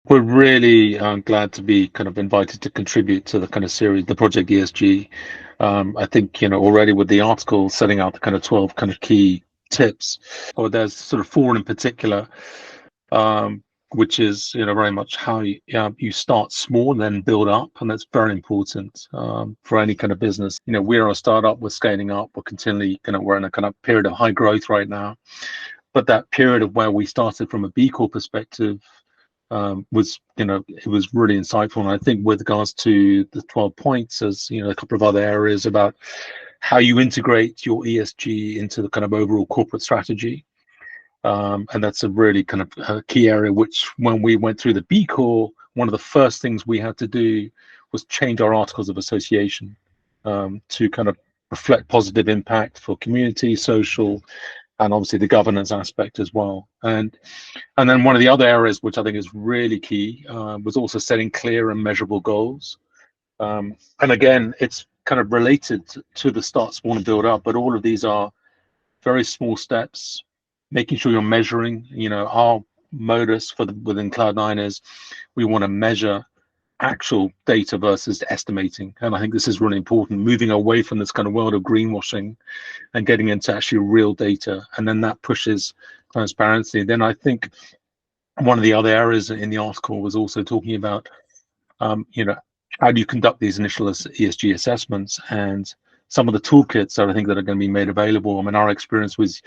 We're really glad to be kind of invited to contribute to the kind of series, the Project ESG. I think, already with the article setting out the kind of 12 kind of key tips, or there's sort of four in particular, which is, very much how you start small and then build up. And that's very important for any kind of business. We're a startup, we're scaling up, we're in a kind of period of high growth right now. But that period of where we started from a B Corp perspective, was it was really insightful. And I think with regards to the 12 points, as a couple of other areas about how you integrate your ESG into the kind of overall corporate strategy, and that's a really kind of a key area, which when we went through the B Corp, one of the first things we had to do was change our articles of association to kind of reflect positive impact for community, social, and obviously the governance aspect as well. And then one of the other areas which I think is really key was also setting clear and measurable goals. And again, it's kind of related to the start small and build up, but all of these are very small steps, making sure you're measuring. Our modus within CLOWD9 is we want to measure actual data versus estimating. And I think this is really important, moving away from this kind of world of greenwashing and getting into actually real data. And then that pushes transparency. Then I think one of the other areas in the article was also talking about, how do you conduct these initial ESG assessments, and some of the toolkits that I think that are going to be made available. I mean, our experience was,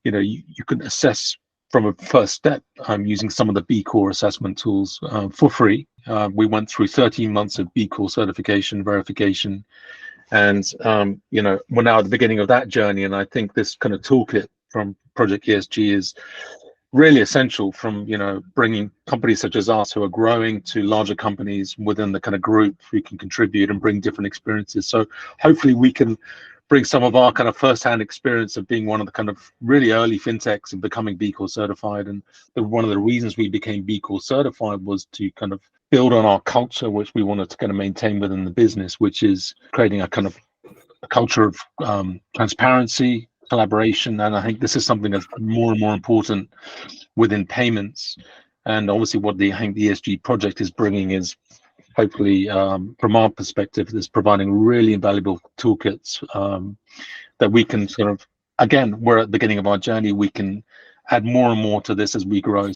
you can assess from a first step using some of the B Corp assessment tools for free. We went through 13 months of B Corp certification, verification, and we're now at the beginning of that journey. And I think this kind of toolkit from Project ESG is really essential, from bringing companies such as us who are growing to larger companies within the kind of group who can contribute and bring different experiences. So hopefully we can bring some of our kind of first-hand experience of being one of the kind of really early fintechs and becoming B Corp certified. And one of the reasons we became B Corp certified was to kind of build on our culture, which we wanted to kind of maintain within the business, which is creating a kind of a culture of transparency, collaboration. And I think this is something that's more and more important within payments. And obviously what I think the ESG project is bringing is, hopefully, from our perspective, is providing really invaluable toolkits that we can sort of, again, we're at the beginning of our journey, we can add more and more to this as we grow.